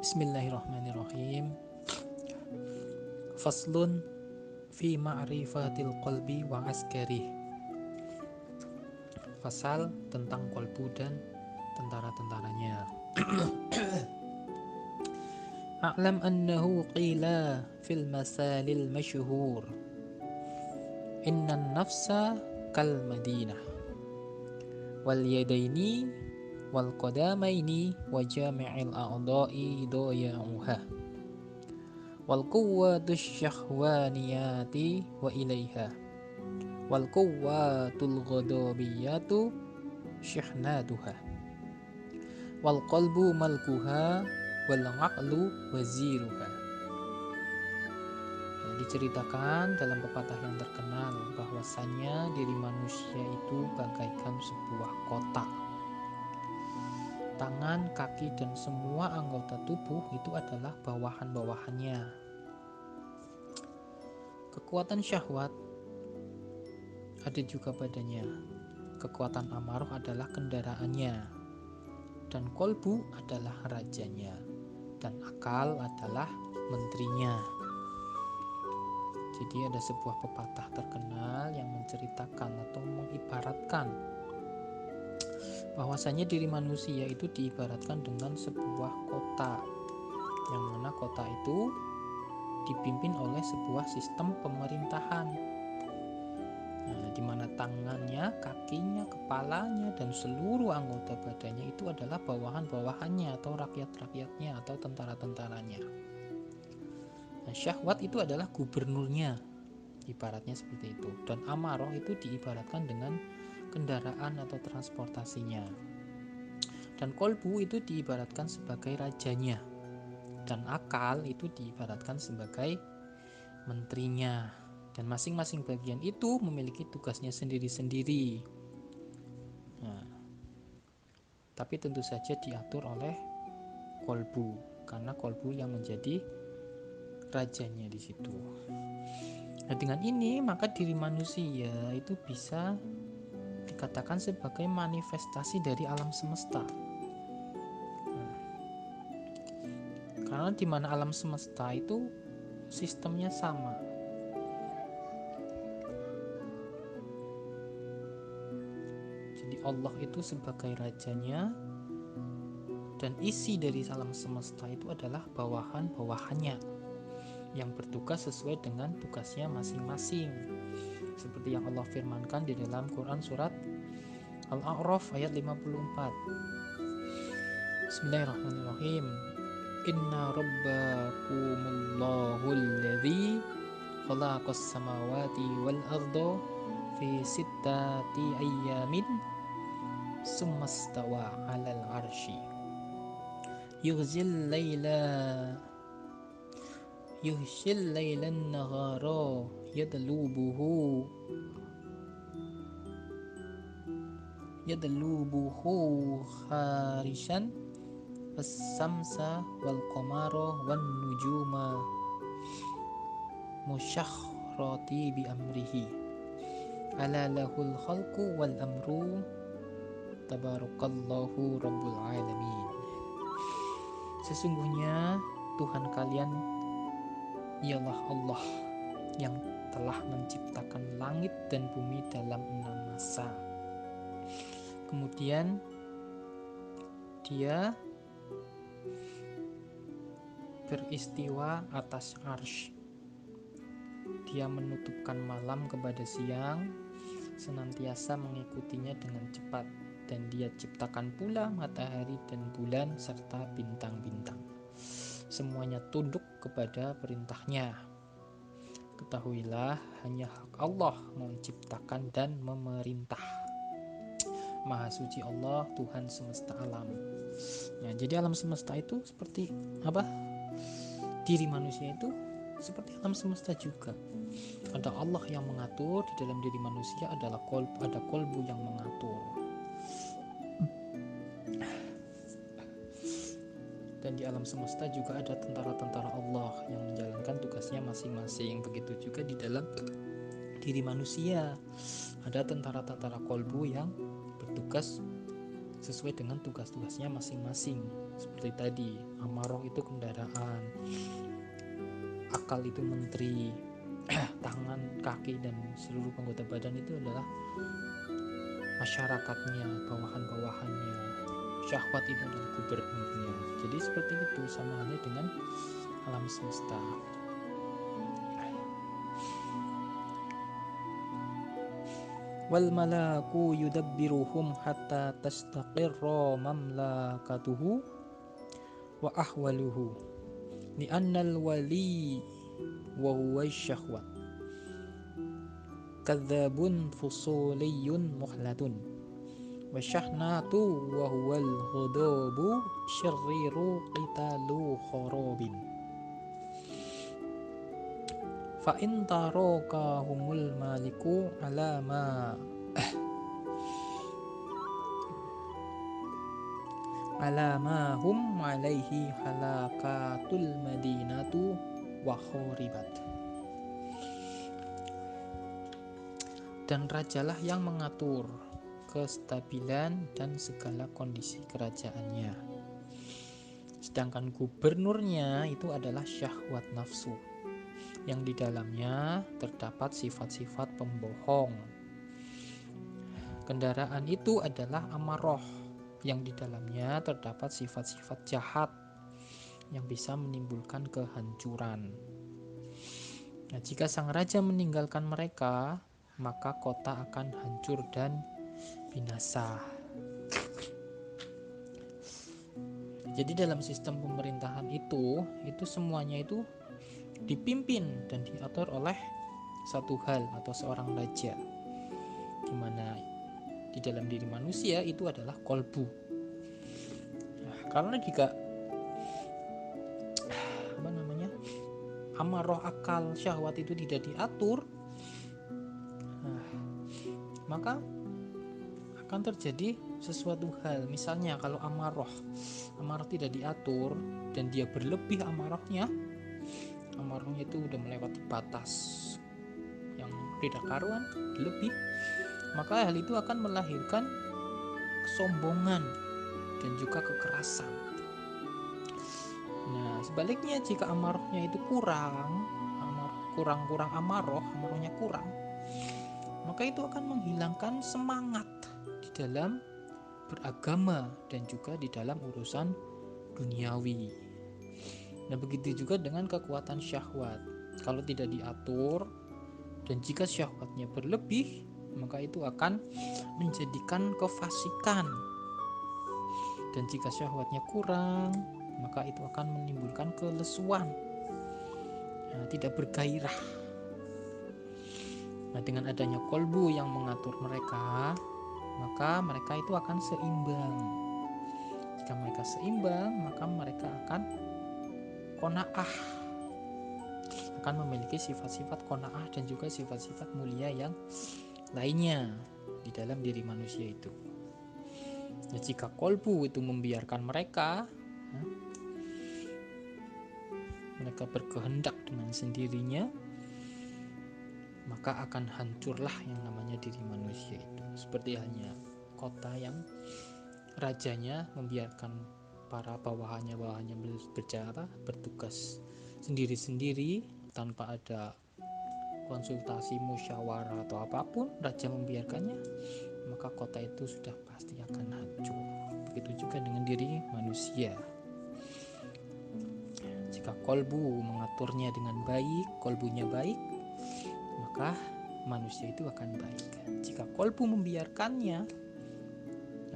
Bismillahirrahmanirrahim. Faslun fi ma'rifatil qalbi wa askarih. Fasal tentang kolbu dan tentara-tentaranya. A'lam annahu qila fil masalil masyhur innan nafsa kal madinah wal yadaini wal qadamaini wa jami'il a'dha'i daya'uha wal quwwatus syahwaniyati wa ilaiha wal quwwatul ghadabiyatu syahnaduha wal qalbu malkuha wal aqlu waziruha. Diceritakan dalam pepatah yang terkenal bahwasannya diri manusia itu bagaikan sebuah kotak. Tangan, kaki, dan semua anggota tubuh itu adalah bawahan-bawahannya. Kekuatan syahwat ada juga padanya. Kekuatan amarah adalah kendaraannya. Dan kolbu adalah rajanya. Dan akal adalah menterinya. Jadi ada sebuah pepatah terkenal yang menceritakan atau mengibaratkan bahwasanya diri manusia itu diibaratkan dengan sebuah kota, yang mana kota itu dipimpin oleh sebuah sistem pemerintahan, di mana tangannya, kakinya, kepalanya, dan seluruh anggota badannya itu adalah bawahan-bawahannya atau rakyat-rakyatnya atau tentara-tentaranya. Syahwat itu adalah gubernurnya, ibaratnya seperti itu. Dan amarah itu diibaratkan dengan kendaraan atau transportasinya. Dan kolbu itu diibaratkan sebagai rajanya. Dan akal itu diibaratkan sebagai menterinya. Dan masing-masing bagian itu memiliki tugasnya sendiri-sendiri. Tapi tentu saja diatur oleh kolbu, karena kolbu yang menjadi rajanya di situ. Nah, dengan ini maka diri manusia itu bisa dikatakan sebagai manifestasi dari alam semesta. Karena di mana alam semesta itu sistemnya sama. Jadi Allah itu sebagai rajanya, dan isi dari alam semesta itu adalah bawahan-bawahannya yang bertugas sesuai dengan tugasnya masing-masing, seperti yang Allah firmankan di dalam Quran surat Al-A'raf ayat 54. Bismillahirrahmanirrahim. Inna rabbakumullahu alladzi khalaqas samawati wal arda fi sittati ayyamin summa stawa 'alal 'arsy yughshil laylan nahara yadlubuhu kharishan was-samsa wal qamara wan nujuma musyakhrati bi amrihi ala lahul khalqu wal amru tabarakallahu rabbul alamin. Sesungguhnya Tuhan kalian ialah Allah yang telah menciptakan langit dan bumi dalam 6 masa. Kemudian Dia beristiwa atas arsy. Dia menutupkan malam kepada siang, senantiasa mengikutinya dengan cepat, dan Dia ciptakan pula matahari dan bulan serta bintang-bintang. Semuanya tunduk kepada perintahnya. Ketahuilah, hanya hak Allah menciptakan dan memerintah. Maha suci Allah, Tuhan semesta alam. Jadi alam semesta itu seperti apa? Diri manusia itu seperti alam semesta juga. Ada Allah yang mengatur, di dalam diri manusia adalah ada kolbu yang mengatur. Dan di alam semesta juga ada tentara-tentara Allah yang menjalankan tugasnya masing-masing. Begitu juga di dalam diri manusia ada tentara-tentara kolbu yang bertugas sesuai dengan tugas-tugasnya masing-masing. Seperti tadi, amarah itu kendaraan, akal itu menteri, tangan, kaki, dan seluruh anggota badan itu adalah masyarakatnya, bawahan-bawahannya, syahwat itu adalah gubernurnya. Jadi seperti itu, sama halnya dengan alam semesta. Wal malaku yudabbiruhum hatta tastaqirra mamlakatuhu wa ahwaluhu li'annal wali wa huwa syahwat kadzabun fusuliyun muhlatun wa syahnatu wa huwal ghudabu syarriru qitalu kharabin fa in taraka humul maliku alama hum alaihi halakatul madinatu wa khoribat. Dan rajalah yang mengatur kestabilan dan segala kondisi kerajaannya, sedangkan gubernurnya itu adalah syahwat nafsu yang di dalamnya terdapat sifat-sifat pembohong. Kendaraan itu adalah amarah yang di dalamnya terdapat sifat-sifat jahat yang bisa menimbulkan kehancuran. Nah, jika sang raja meninggalkan mereka, maka kota akan hancur dan binasa. Jadi dalam sistem pemerintahan itu semuanya itu dipimpin dan diatur oleh satu hal atau seorang raja, di mana di dalam diri manusia itu adalah kolbu. Nah, karena jika amarah, akal, syahwat itu tidak diatur, maka akan terjadi sesuatu hal. Misalnya kalau amarah tidak diatur dan dia berlebih amarahnya itu udah melewati batas yang tidak karuan, lebih, maka hal itu akan melahirkan kesombongan dan juga kekerasan. Nah, sebaliknya jika amarahnya itu kurang amarahnya kurang, maka itu akan menghilangkan semangat di dalam beragama dan juga di dalam urusan duniawi. Nah, begitu juga dengan kekuatan syahwat. Kalau tidak diatur dan jika syahwatnya berlebih, maka itu akan menjadikan kefasikan. Dan jika syahwatnya kurang, maka itu akan menimbulkan kelesuan. Nah, tidak bergairah. Nah, dengan adanya kolbu yang mengatur mereka, maka mereka itu akan seimbang. Jika mereka seimbang, maka mereka akan qanaah, akan memiliki sifat-sifat qanaah dan juga sifat-sifat mulia yang lainnya di dalam diri manusia itu. Nah, jika kolbu itu membiarkan mereka berkehendak dengan sendirinya, maka akan hancurlah yang namanya diri manusia itu. Seperti halnya kota yang rajanya membiarkan para bawahannya bertugas sendiri-sendiri tanpa ada konsultasi, musyawarah atau apapun, raja membiarkannya, maka kota itu sudah pasti akan hancur. Begitu juga dengan diri manusia. Jika kolbu mengaturnya dengan baik, kolbunya baik, maka manusia itu akan baik. Jika kolbu membiarkannya,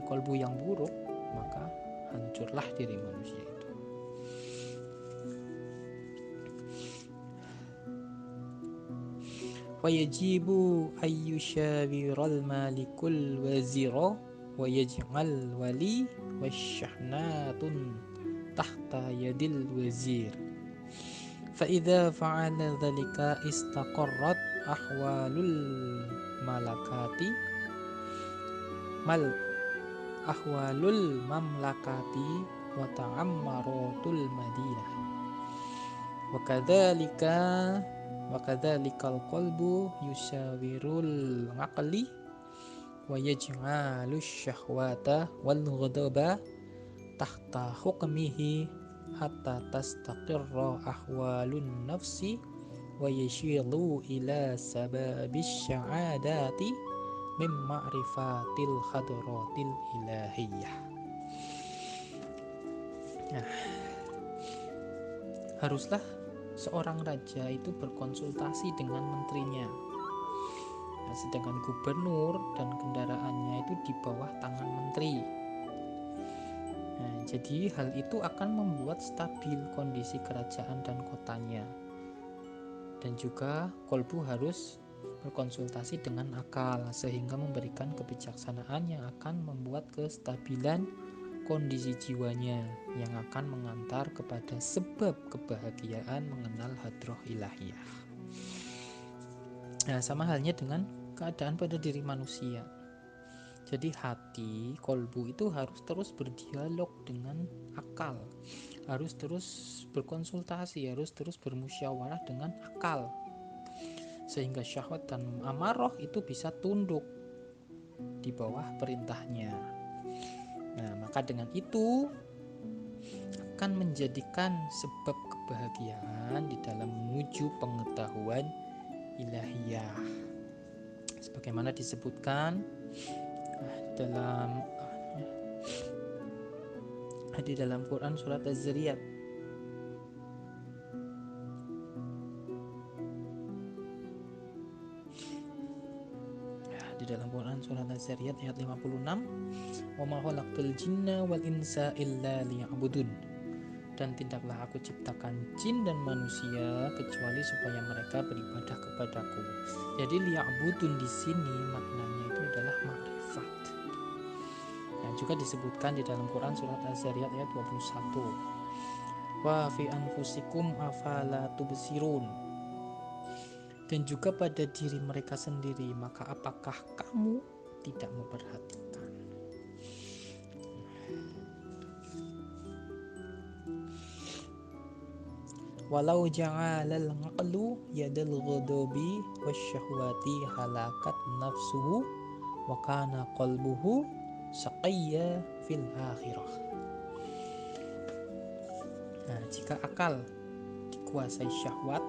kolbu yang buruk, maka hancurlah diri manusia itu. Wayajibu ayyushawiral malikul wazira wa yaj'al wali wasyahnatun tahta yadil wazir. Fa'idha fa'ala dhalika istaqarrat ahwalul malakati ahwalul mamlakati wa ta'ammaratul madinah wa kadzalikal qalbu yusawirul aqli wa yaj'alu syahwata wal ghadaba tahta hukmihi hatta tastaqirra ahwalun nafsi wa yashilu ila sababis sya'adati min ma'rifatil hadratil ilahiyah. Nah, haruslah seorang raja itu berkonsultasi dengan menterinya. Nah, sedangkan gubernur dan kendaraannya itu di bawah tangan menteri. Nah, jadi hal itu akan membuat stabil kondisi kerajaan dan kotanya. Dan juga kolbu harus berkonsultasi dengan akal sehingga memberikan kebijaksanaan yang akan membuat kestabilan kondisi jiwanya yang akan mengantar kepada sebab kebahagiaan mengenal hadroh ilahiyah. Nah, sama halnya dengan keadaan pada diri manusia. Jadi hati, kolbu itu harus terus berdialog dengan akal, harus terus berkonsultasi, harus terus bermusyawarah dengan akal, sehingga syahwat dan amarah itu bisa tunduk di bawah perintahnya. Nah, maka dengan itu akan menjadikan sebab kebahagiaan di dalam menuju pengetahuan ilahiyah. Sebagaimana disebutkan di dalam Quran surat Az-Zariyat ayat 56, wa ma khalaqtul jinna wal insa illa liya'budun, dan tidaklah aku ciptakan jin dan manusia kecuali supaya mereka beribadah kepadaku. Jadi liya'budun di sini maknanya itu adalah ma'rifat. Yang juga disebutkan di dalam Quran surat Az-Zariyat ayat 21. Wa fi anfusikum afala tubsirun. Dan juga pada diri mereka sendiri, maka apakah kamu tidak memperhatikan? Walau ja'alal aqlu yadal ghadabi wasyahwati halakat nafsuhu wa kana qalbuhu saqiyya fil akhirah. Nah, jika akal dikuasai syahwat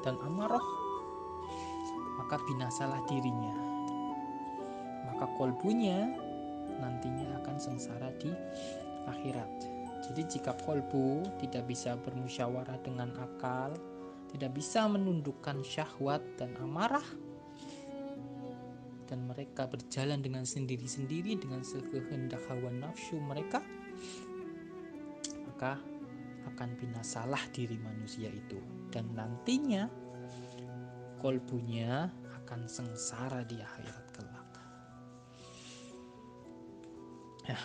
dan amarah, maka binasalah dirinya, maka kolbunya nantinya akan sengsara di akhirat. Jadi jika kolbu tidak bisa bermusyawarah dengan akal, tidak bisa menundukkan syahwat dan amarah, dan mereka berjalan dengan sendiri-sendiri dengan sekehendak hawa nafsu mereka, maka akan binasalah diri manusia itu, dan nantinya kolbunya akan sengsara di akhirat kelak.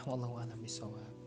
Wallahu a'lam bishawab.